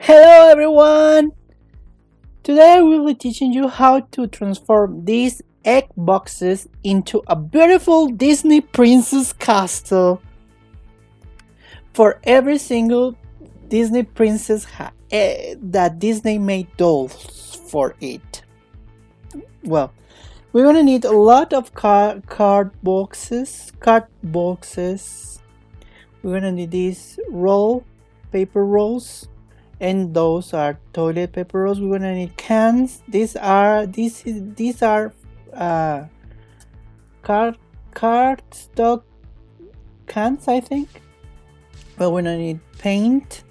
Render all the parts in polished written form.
Hello everyone! Today I will be teaching you how to transform these egg boxes into a beautiful Disney Princess Castle for every single Disney Princess that Disney made dolls for it. Well, we're gonna need a lot of card boxes. We're gonna need these paper rolls, and those are toilet paper rolls. We're gonna need cans. These are uh, cardstock cans, I think. But we're gonna need paint.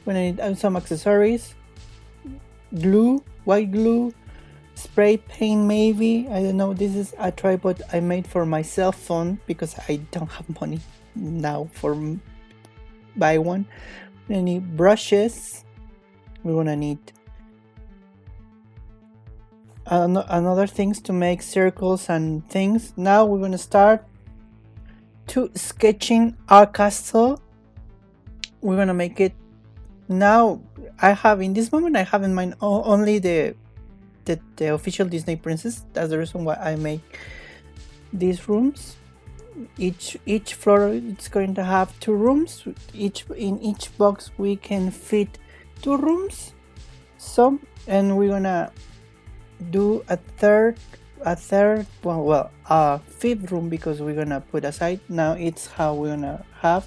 We're gonna need some accessories, glue, white glue, spray paint, maybe. I don't know. This is a tripod I made for my cell phone because I don't have money now for buy one. We're gonna need brushes. We're gonna need another things to make circles and things. Now we're gonna start to sketching our castle. We're gonna make it. Now in this moment I have in mind only the official Disney Princess. That's the reason why I make these rooms. Each floor it's going to have 2 rooms. In each box we can fit 2 rooms. And we're gonna do a fifth room because we're gonna put aside. Now it's how we're gonna have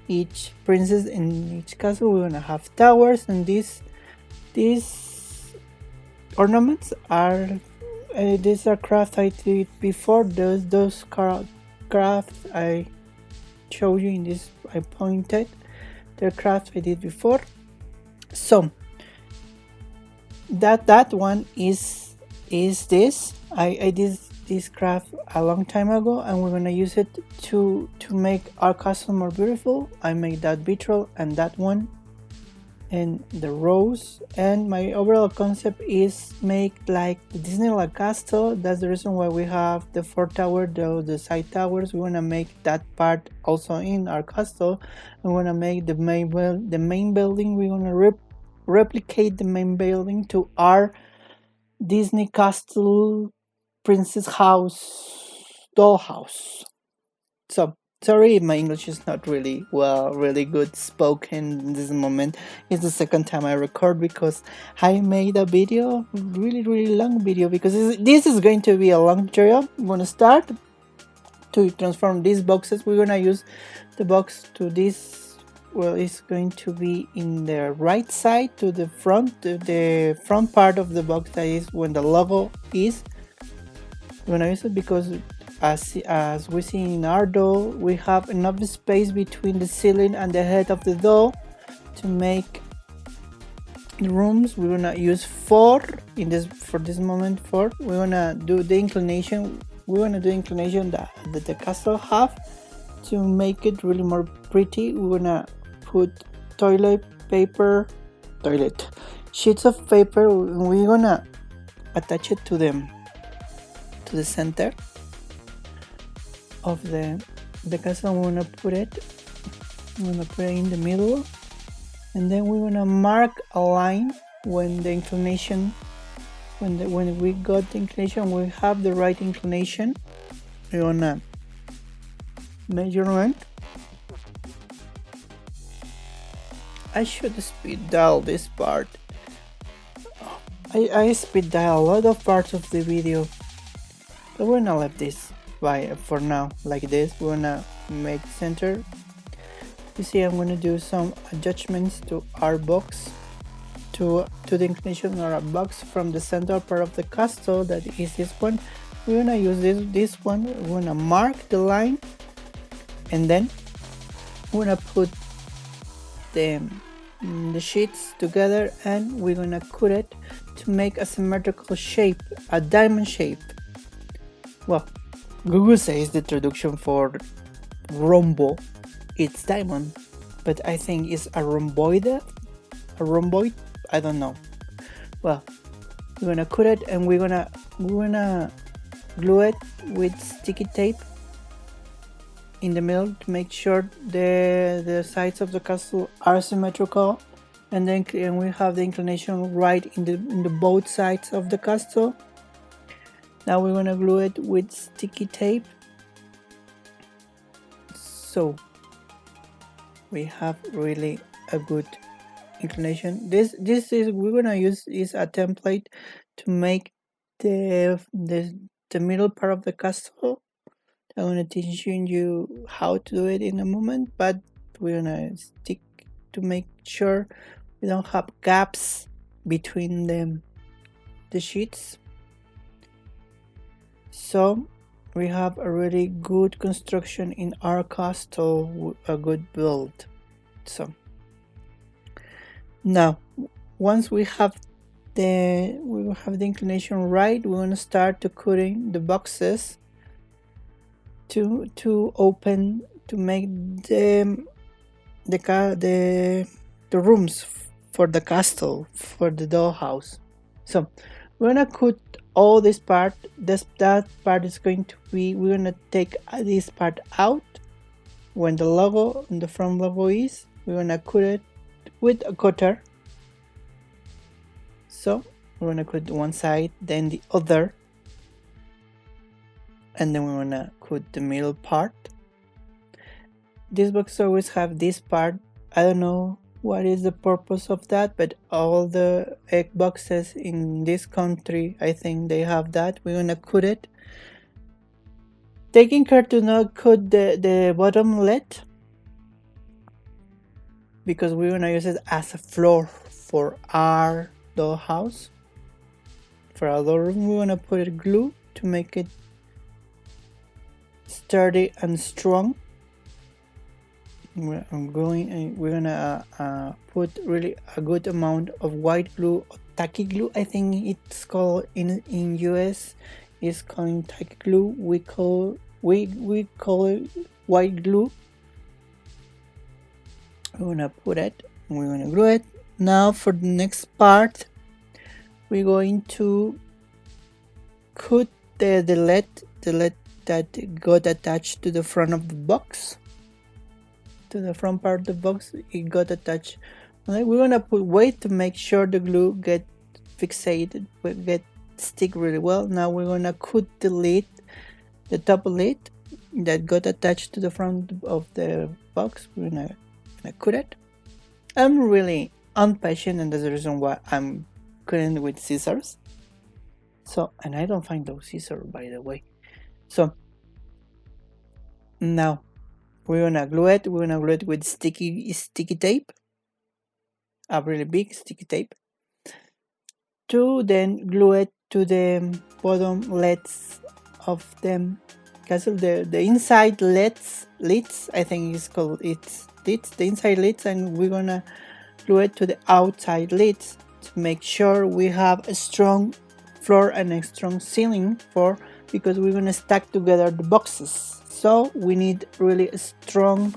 each princess in each castle. We're gonna have towers, and these ornaments are these are crafts I did before. Those crafts I showed you in this, I pointed the crafts I did before. So that one is this. I did this craft a long time ago, and we're gonna use it to make our castle more beautiful. I made that vitrol and that one and the rose, and my overall concept is make like the DisneyLand castle. That's the reason why we have the 4 towers, the side towers. We want to make that part also in our castle. We want to make the main building. We want to replicate the main building to our Disney Castle Princess House Dollhouse. So sorry if my English is not really good spoken in this moment. It's the second time I record because I made a video, really long video, because this is going to be a long tutorial. I'm gonna start to transform these boxes. We're gonna use the box to this. Well, it's going to be in the right side to the front part of the box. That is when the logo is. We're gonna use it because as we see in our doll, we have enough space between the ceiling and the head of the doll to make the rooms. We're gonna use 4 for this moment. 4. We're gonna do the inclination. We're gonna do inclination that the castle have to make it really more pretty. We're gonna put sheets of paper, and we're gonna attach it to the center of the castle. We're gonna put it in the middle, and then we're gonna mark a line when the inclination, when we got the inclination, we have the right inclination. We're gonna measurement. I should speed dial this part. I speed dial a lot of parts of the video, but we're gonna leave this for now like this. We're gonna make center. You see, I'm gonna do some adjustments to our box, to the inclination of our box from the center part of the castle. That is this one. We're gonna use this one. We're gonna mark the line, and then we're gonna put the sheets together, and we're gonna cut it to make a symmetrical shape, a diamond shape. Well, Google says the traduction for rombo it's diamond, but I think it's a rhomboid. I don't know. Well, we're gonna cut it, and we're gonna glue it with sticky tape in the middle to make sure the sides of the castle are symmetrical. and then we have the inclination right in the both sides of the castle. Now we're gonna glue it with sticky tape. So we have really a good inclination. This is we're gonna use is a template to make the middle part of the castle. I'm gonna teach you how to do it in a moment, but we're gonna stick to make sure we don't have gaps between the sheets. So we have a really good construction in our castle, a good build. So now once we have the inclination right, we're gonna start to cutting the boxes to open, to make the rooms for the castle, for the dollhouse. So we're gonna cut all this part. That part is going to be, we're gonna take this part out. When the logo, the front logo is, we're gonna cut it with a cutter. So we're gonna cut one side, then the other, and then we're gonna cut the middle part. This box always have this part. I don't know what is the purpose of that, but all the egg boxes in this country, I think they have that. We're gonna cut it, taking care to not cut the bottom lid, because we're gonna use it as a floor for our dollhouse. For our dollroom, we're gonna put it glue to make it sturdy and strong. We're gonna put really a good amount of white glue, or tacky glue. I think it's called in US. It's called tacky glue. We call it white glue. We're gonna put it. We're gonna glue it. Now for the next part, we're going to cut the lid that got attached to the front of the box. To the front part of the box, it got attached. We're gonna put weight to make sure the glue get fixated, get stick really well. Now we're gonna cut the lid, the top lid that got attached to the front of the box. We're gonna cut it. I'm really impatient, and that's the reason why I'm cutting with scissors. So, and I don't find those scissors, by the way. So now we're gonna glue it. We're gonna glue it with sticky tape, a really big sticky tape, to then glue it to the bottom lids of the castle. The inside lids, I think it's called lids, the inside lids, and we're gonna glue it to the outside lids to make sure we have a strong floor and a strong ceiling because we're gonna stack together the boxes. So we need really a strong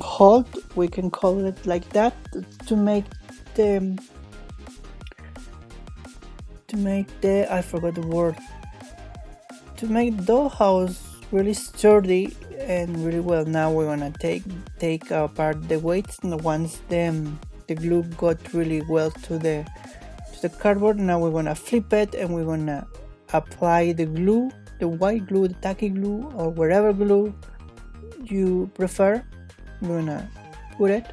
hold, we can call it like that, to make the I forgot the word, to make the dollhouse really sturdy and really well. Now we're gonna take apart the weights, and once the glue got really well to the cardboard, now we're gonna flip it and we're gonna apply the glue, the white glue, the tacky glue, or whatever glue you prefer. We're gonna put it,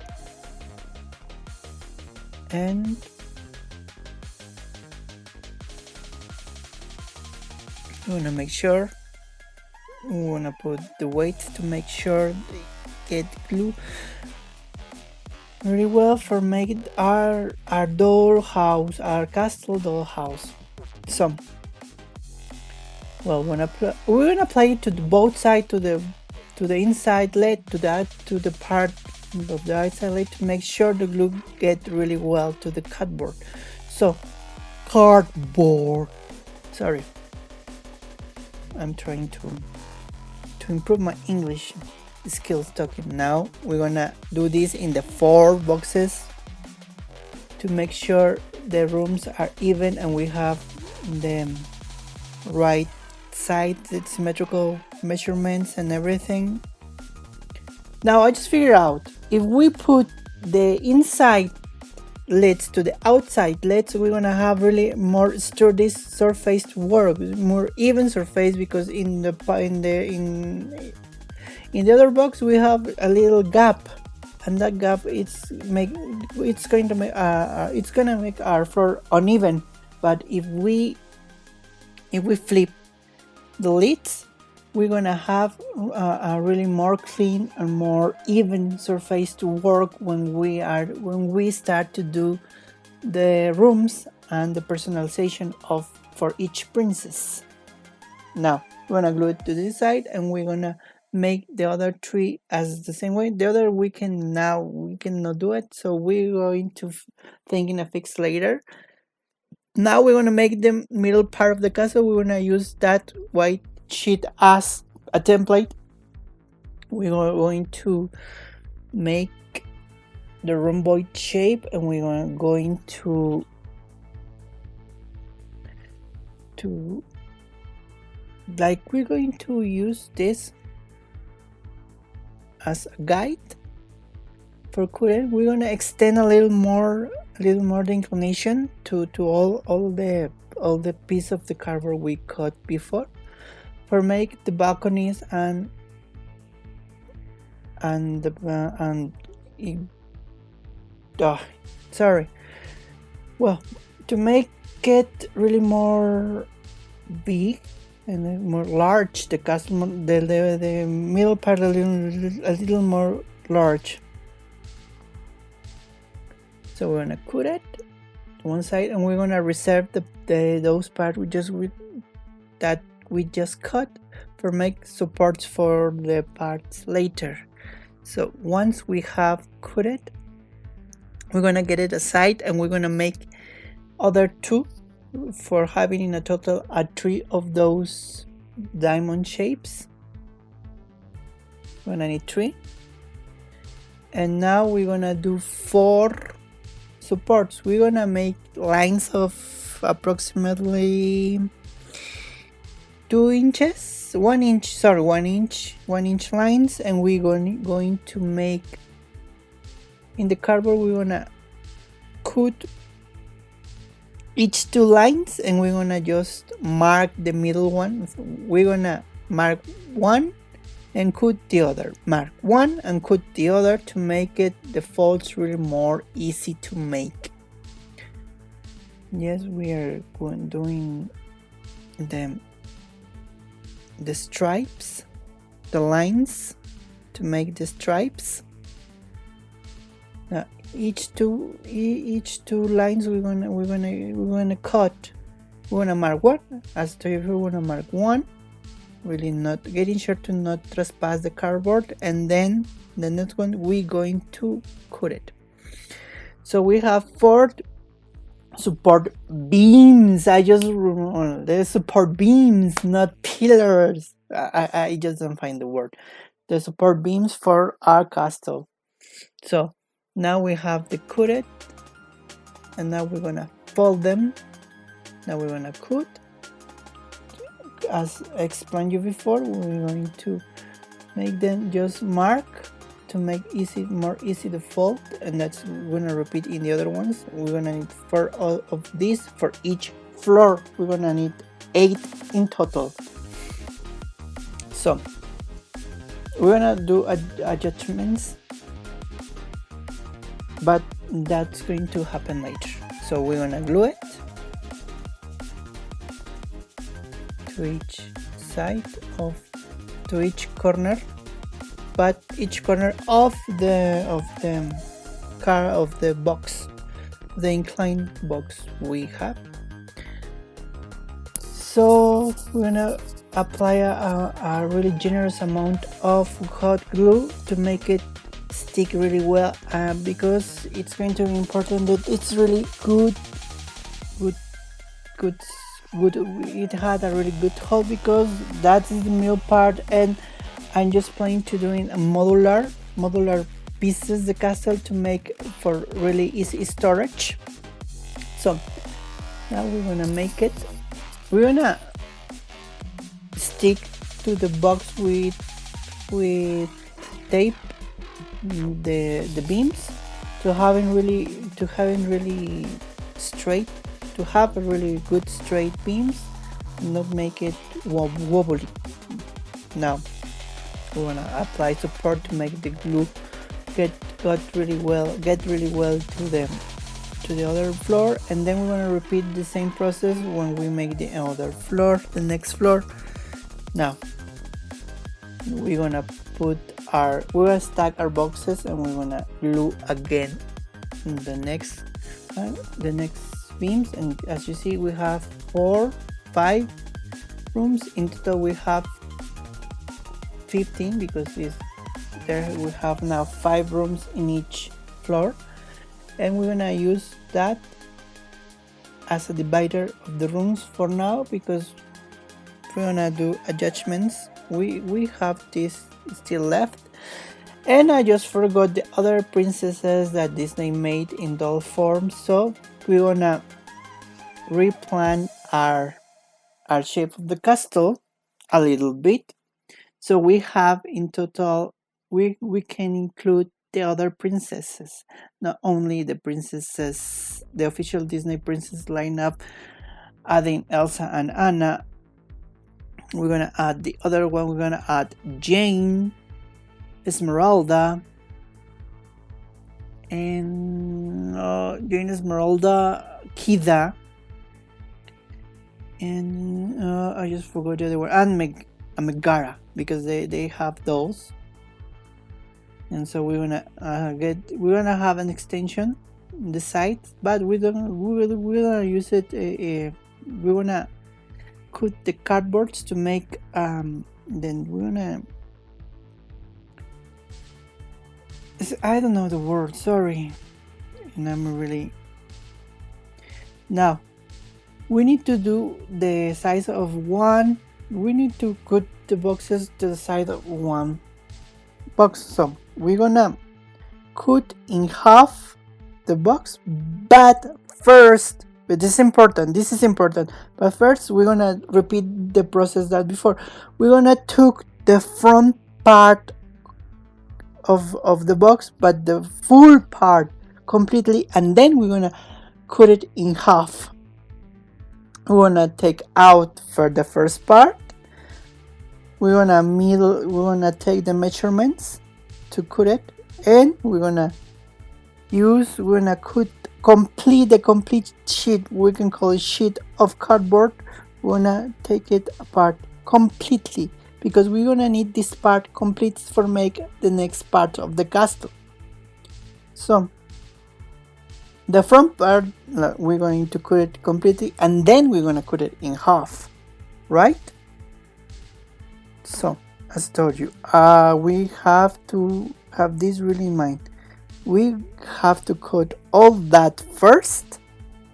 and we're gonna make sure, we wanna put the weight to make sure they get glue really well for making our dollhouse, our castle dollhouse. So, well, we're gonna apply it to the both sides, to the inside lid, to the part of the outside lid, to make sure the glue get really well to the cardboard. So, cardboard. Sorry, I'm trying to improve my English skills talking. Now we're gonna do this in the 4 boxes to make sure the rooms are even and we have the right side, the symmetrical measurements and everything. Now I just figured out, if we put the inside leads to the outside leads, we're gonna have really more sturdy surface to work, more even surface, because in the other box we have a little gap, and that gap it's going to make our floor uneven. But if we flip the lids, we're gonna have a really more clean and more even surface to work when we start to do the rooms and the personalization for each princess. Now we're gonna glue it to this side, and we're gonna make the other three as the same way. The other we cannot do it, so we're going to think in a fix later. Now we're gonna make the middle part of the castle. We're gonna use that white sheet as a template. We're going to make the rhomboid shape, and we're going to we're going to use this as a guide for current. We're gonna extend a little more the inclination to all the piece of the cardboard we cut before, for make the balconies to make it really more big and more large, the castle, the middle part a little more large. So we're gonna cut it to one side, and we're gonna reserve those parts that we just cut for make supports for the parts later. So once we have cut it, we're gonna get it aside, and we're gonna make other two for having in a total 3 of those diamond shapes. We're gonna need 3, and now we're gonna do 4 supports. We're gonna make lines of approximately 2 inches, 1 inch lines, and we're going to make in the cardboard. We're gonna cut each 2 lines, and we're gonna just mark the middle one. We're gonna mark one and cut the other, mark one and cut the other, to make it the folds really more easy to make. Yes, we are doing the stripes, the lines to make the stripes. Now each two lines we're gonna cut. We're gonna mark one, as to if we wanna mark one, really not getting sure to not trespass the cardboard, and then the next one we're going to cut it. So we have 4 support beams. I just remember the support beams, not pillars. I just don't find the word. The support beams for our castle. So now we have the cut, and now we're gonna fold them. Now we're gonna cut. As I explained you before, we're going to make them just mark to make more easy to fold, and that's we're gonna repeat in the other ones. We're gonna need 4 of these for each floor. We're gonna need 8 in total. So we're gonna do adjustments, but that's going to happen later. So we're gonna glue it to each side to each corner, but each corner of the box, the inclined box we have. So we're gonna apply a really generous amount of hot glue to make it stick really well, because it's going to be important that it's really good. It had a really good hold, because that is the middle part, and I'm just planning to doing a modular pieces the castle to make for really easy storage. So now we're gonna make it. We're gonna stick to the box with tape the beams, to having really straight, to have a really good straight beams, not make it wobbly. Now we wanna apply support to make the glue get really well to the other floor, and then we're gonna repeat the same process when we make the other floor, the next floor. Now we're gonna stack our boxes, and we're gonna glue again the next beams. And as you see, we have 5 rooms in total. We have 15 because we have now 5 rooms in each floor, and we're gonna use that as a divider of the rooms for now, because we're gonna do adjustments. We have this still left, and I just forgot the other princesses that Disney made in doll form, so we're gonna replan our shape of the castle a little bit. So we have in total, we can include the other princesses, not only the princesses, the official Disney princess lineup, adding Elsa and Anna. We're gonna add the other one. We're gonna add Jane, Esmeralda, and Kida, and I just forgot the other one, and Megara, because they have those. And so we're gonna have an extension in the side, but we're gonna use it. We're gonna cut the cardboards to make. Then we're gonna. I don't know the word. Sorry, and I'm really. Now, we need to do the size of one. We need to cut the boxes to the size of one box. So we're gonna cut in half the box, but this is important, but first we're gonna repeat the process that before. We're gonna take the front part of the box, but the full part completely, and then we're gonna cut it in half. We're gonna take out for the first part. We're gonna take the measurements to cut it, and we're gonna cut the complete sheet. We can call it sheet of cardboard. We're gonna take it apart completely, because we're gonna need this part complete for make the next part of the castle. So the front part, we're going to cut it completely, and then we're gonna cut it in half, right? So, as I told you, we have to have this really in mind. We have to cut all that first,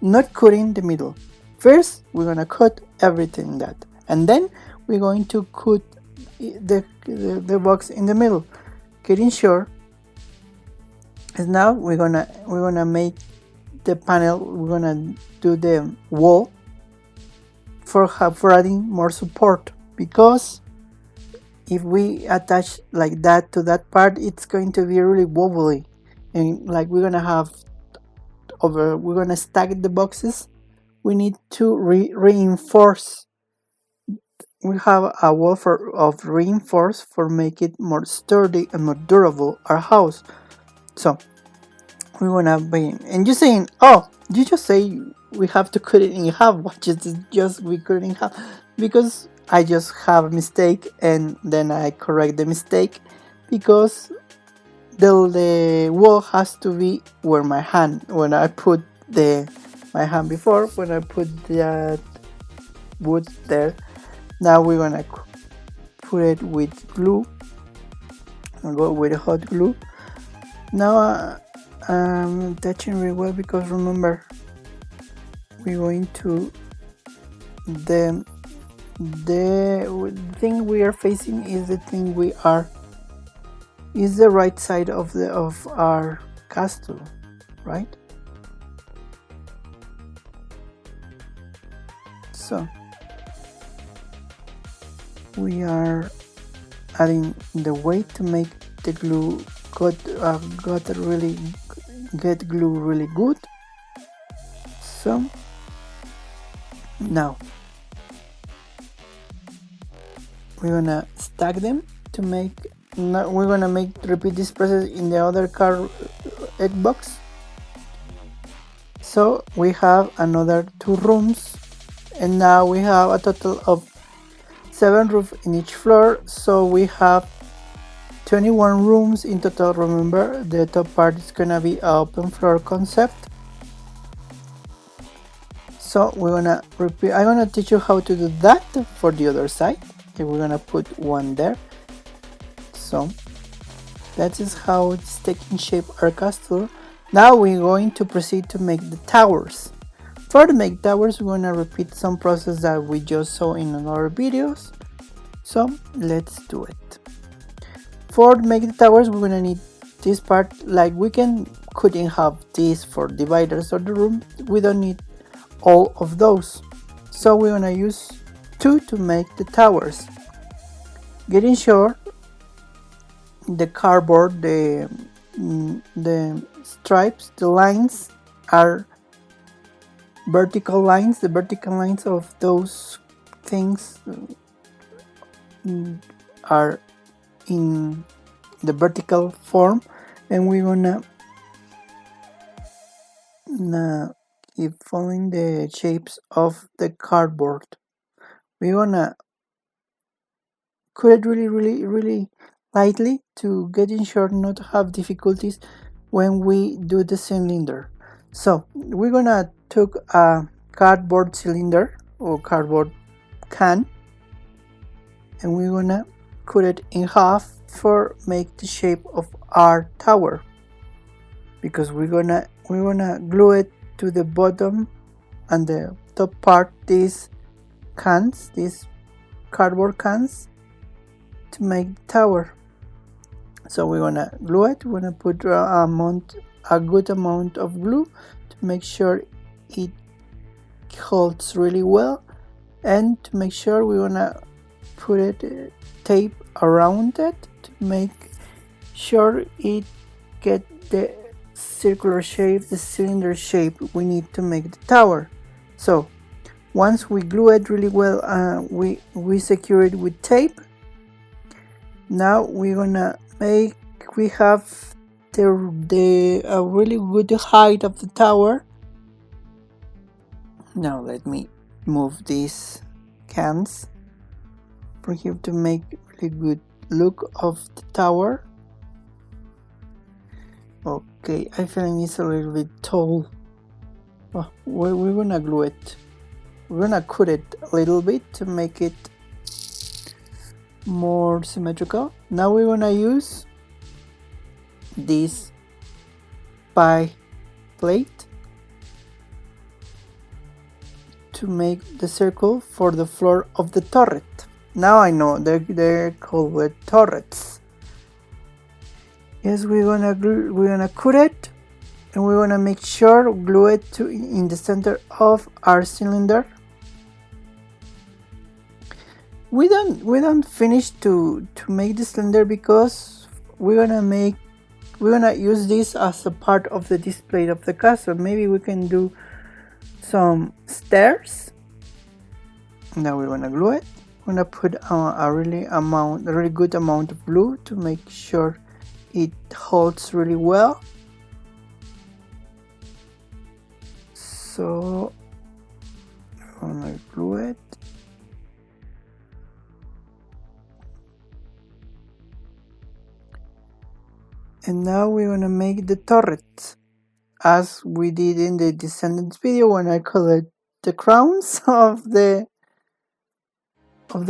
not cutting the middle. First, we're gonna cut everything that, and then we're going to cut the box in the middle. Getting sure. And now we're gonna make the panel. We're gonna do the wall for adding more support, because if we attach like that to that part, it's going to be really wobbly, and like we're gonna stack the boxes. We need to reinforce. We have a wall of reinforce for make it more sturdy and more durable our house. So we wanna be, and you're saying, oh, you just say we have to cut it in half. What just we cut it in half? Because I just have a mistake, and then I correct the mistake, because the wall has to be where my hand, when I put my hand before, when I put that wood there. Now we're gonna put it with glue. I'll go with hot glue. Now I'm touching really well, because remember, we're going to the thing we are facing is the thing is the right side of our castle, right? So we are adding the weight to make the glue got really get glue really good. So now we're gonna stack them to make. Now we're gonna repeat this process in the other car egg box. So we have another 2 rooms, and now we have a total of 7 roofs in each floor. So we have 21 rooms in total. Remember, the top part is gonna be an open floor concept. So we're gonna repeat. I'm gonna teach you how to do that for the other side. Okay, we're gonna put one there. So that is how it's taking shape our castle. Now we're going to proceed to make the towers. For to make towers, we're gonna repeat some process that we just saw in other videos. So let's do it. For to make the towers, we're gonna need this part. Like we couldn't have this for dividers of the room. We don't need all of those. So we're gonna use 2 to make the towers. Getting sure the cardboard, the stripes, the lines are vertical lines. The vertical lines of those things are in the vertical form, and we're gonna keep following the shapes of the cardboard. We're gonna cut it really lightly to get sure not to have difficulties when we do the cylinder. So we're gonna take a cardboard cylinder or cardboard can, and we're gonna cut it in half for make the shape of our tower, because we're gonna glue it to the bottom and the top part, these cardboard cans, to make the tower. So we're gonna glue it. We're gonna put a good amount of glue to make sure it holds really well, and to make sure we're gonna put it tape around it to make sure it get the circular shape, the cylinder shape we need to make the tower. So once we glue it really well, we secure it with tape. Now we're gonna we have a really good height of the tower. Now let me move these cans for here to make really good look of the tower. Okay, I feel it's a little bit tall. Oh, we're gonna glue it. We're gonna cut it a little bit to make it more symmetrical. Now we're gonna use this pie plate to make the circle for the floor of the turret. Now I know they're called turrets. Yes, we're gonna cut it, and we're gonna make sure glue it in the center of our cylinder. We don't finish to make the cylinder, because we're gonna use this as a part of the display of the castle. Maybe we can do some stairs. Now we're gonna glue it. We're gonna put a really good amount of glue to make sure it holds really well. So I'm gonna glue it. And now we're gonna make the turret, as we did in the Descendants video when I colored the crowns of the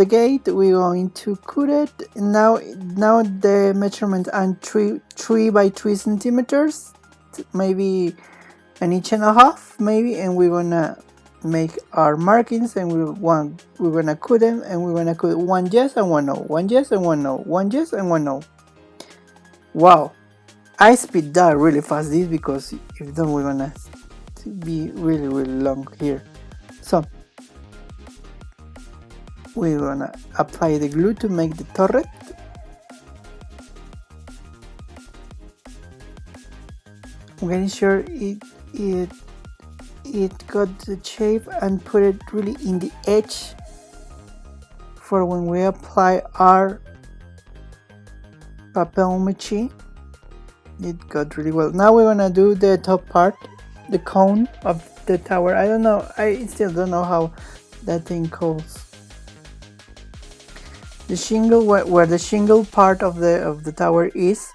gate. We're going to cut it. Now the measurements are 3 by 3 centimeters, maybe an inch and a half, maybe, and we're gonna make our markings, and we're gonna cut them, and we're gonna cut one yes and one no, one yes and one no, one yes and one no. Wow, I speed that really fast this, because if not we're gonna be really long here. So we're gonna apply the glue to make the turret. I'm getting sure it got the shape and put it really in the edge for when we apply our papel mache. It got really well. Now we're gonna do the top part, the cone of the tower. I don't know, I still don't know how that thing calls. The shingle, where the shingle part of the tower is,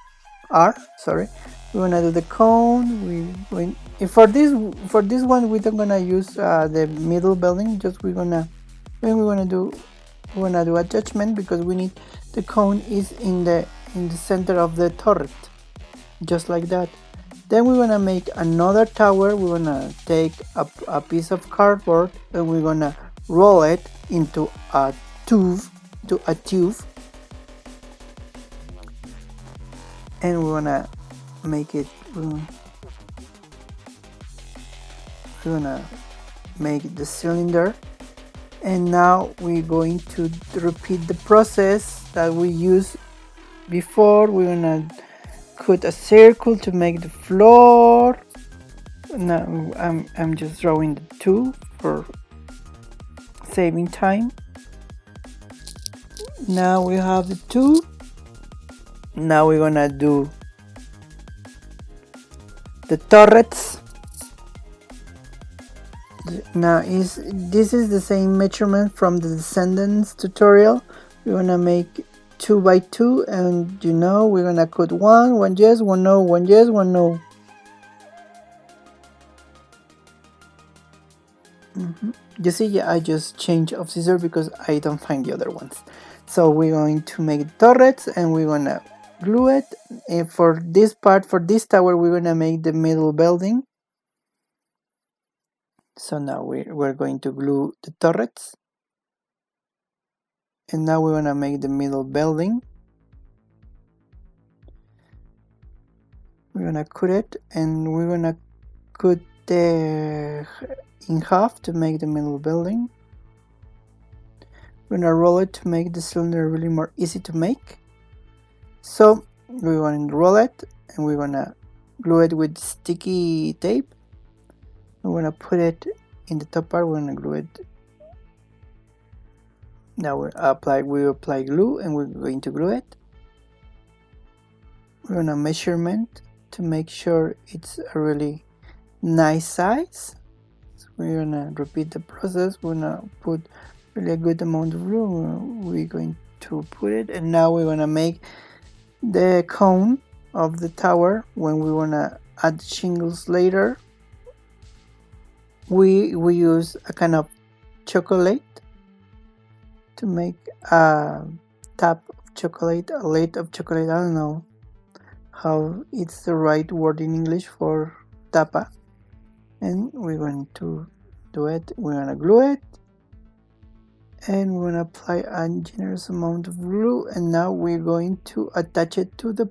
sorry, we're gonna do the cone. For this one we're not gonna use the middle building. Just we're gonna do attachment, because we need the cone is in the center of the turret, just like that. Then we're gonna make another tower. We're gonna take a piece of cardboard and we're gonna roll it into a tube, and we're gonna make it. We're gonna make the cylinder, and now we're going to repeat the process that we used before. We're gonna cut a circle to make the floor. Now I'm just drawing the two for saving time. Now we have the two. Now we're gonna do the turrets. Now this is the same measurement from the Descendants tutorial. We're gonna make 2 by 2, and we're gonna cut one yes, one no, one yes, one no. You see, yeah, I just changed of scissor because I don't find the other ones. So we're going to make turrets and we're gonna glue it. And for this part, for this tower, we're gonna make the middle building. So now we're going to glue the turrets, and now we're gonna make the middle building. We're gonna cut it, and we're gonna cut the in half to make the middle building. We're gonna roll it to make the cylinder really more easy to make. So we're going to roll it, and we're gonna glue it with sticky tape. We're gonna put it in the top part. We're gonna glue it. Now we apply glue, and we're going to glue it. We're gonna measurement to make sure it's a really nice size. So we're gonna repeat the process. We're gonna put really a good amount of glue. We're going to put it, and now we're gonna make the cone of the tower. When we wanna add shingles later, we use a kind of chocolate to make a tap of chocolate, a lid of chocolate. I don't know how it's the right word in English for tapa. And we're going to do it. We're gonna glue it, and we're gonna apply a generous amount of glue, and now we're going to attach it to the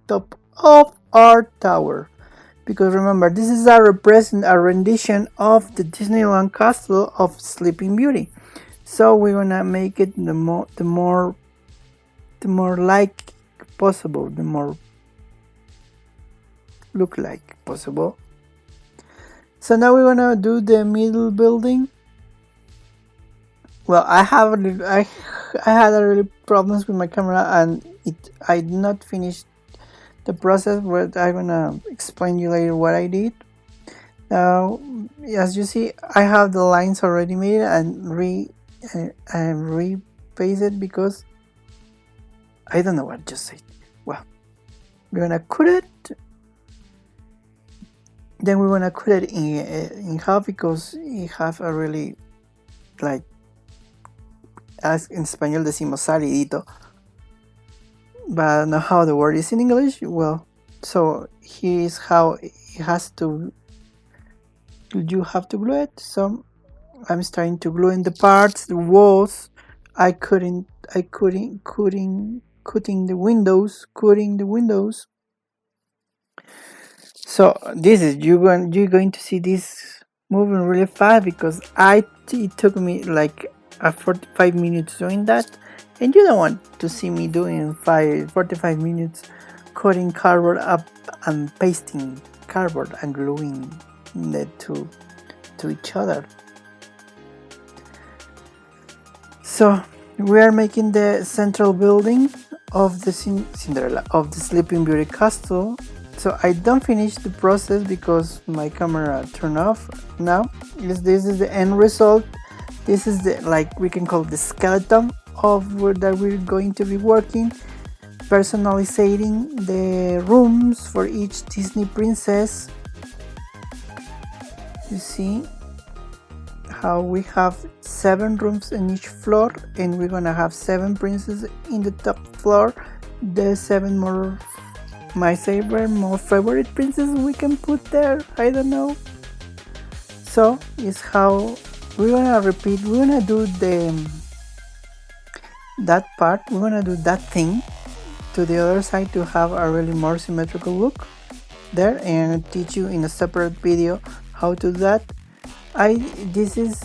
top of our tower. Because remember, this is a rendition of the Disneyland castle of Sleeping Beauty. So we're gonna make it the more like possible, the more look like possible. So now we're gonna do the middle building. Well, I had a really problems with my camera, and I did not finish the process, but I'm gonna explain you later what I did. Now, as you see, I have the lines already made and repasted because I don't know what to say. Well, we're gonna cut it. Then we're gonna cut it in half, because it have a really, like, as in Español decimos salidito, but I don't know how the word is in English. Well, so here's how it has to. You have to glue it. So I'm starting to glue in the parts, the walls. Cutting the windows. So this is you're going to see this moving really fast, because it took me like 45 minutes doing that, and you don't want to see me doing 45 minutes cutting cardboard up and pasting cardboard and gluing it to each other. So we are making the central building of the Cinderella, of the Sleeping Beauty castle. So I don't finish the process because my camera turned off now. This is the end result. This is the, like, we can call it the skeleton of where that we're going to be working, personalizing the rooms for each Disney princess. You see how we have 7 rooms in each floor, and we're gonna have 7 princesses in the top floor. The 7 more favorite princesses we can put there. I don't know. So it's how we're gonna repeat. We're gonna do that part. We're gonna do that thing to the other side to have a really more symmetrical look there, and I'll teach you in a separate video how to do that. This is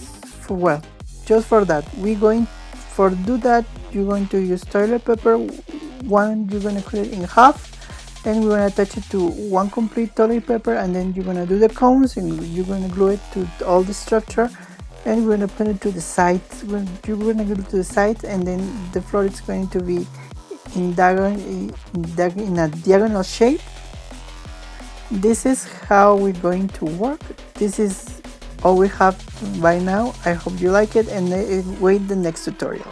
for, well, just for that. We're going for do that. You're going to use toilet paper. One, you're gonna cut it in half, and we're gonna attach it to one complete toilet paper, and then you're gonna do the cones, and you're gonna glue it to all the structure, and we're gonna put it to the sides. You're gonna glue it to the sides, and then the floor is going to be in a diagonal shape. This is how we're going to work. This is all we have by now. I hope you like it, and wait the next tutorial.